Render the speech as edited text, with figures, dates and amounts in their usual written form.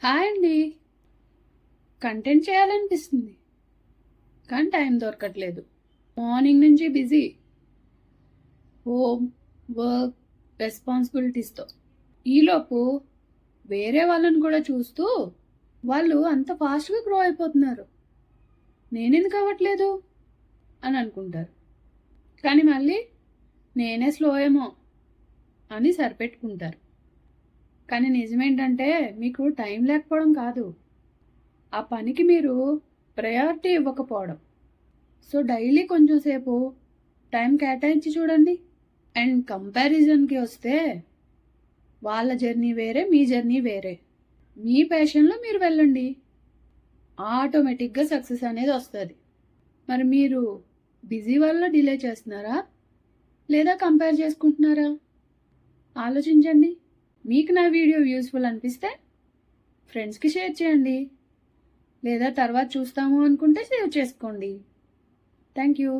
Hi అండి. Content చేయాలనిపిస్తుంది కానీ టైం దొరకట్లేదు. మార్నింగ్ నుంచి బిజీ, హోమ్, వర్క్, రెస్పాన్సిబిలిటీస్తో. ఈలోపు వేరే వాళ్ళని కూడా చూస్తూ వాళ్ళు అంత ఫాస్ట్గా గ్రో అయిపోతున్నారు, నేనెందుకు అవ్వట్లేదు అని అనుకుంటారు. కానీ మళ్ళీ నేనే స్లో ఏమో అని సరిపెట్టుకుంటారు. కానీ నిజమేంటంటే మీకు టైం లేకపోవడం కాదు, ఆ పనికి మీరు ప్రయారిటీ ఇవ్వకపోవడం. సో డైలీ కొంచెం సేపు టైం కేటాయించి చూడండి. అండ్ కంపారిజన్కి వస్తే వాళ్ళ జర్నీ వేరే, మీ జర్నీ వేరే. మీ ప్యాషన్లో మీరు వెళ్ళండి, ఆటోమేటిక్గా సక్సెస్ అనేది వస్తుంది. మరి మీరు బిజీ వల్ల డిలే చేస్తున్నారా లేదా కంపేర్ చేసుకుంటున్నారా? ఆలోచించండి. మీకు నా వీడియో యూస్ఫుల్ అనిపిస్తే ఫ్రెండ్స్కి షేర్ చేయండి, లేదా తర్వాత చూస్తాము అనుకుంటే సేవ్ చేసుకోండి. Thank you.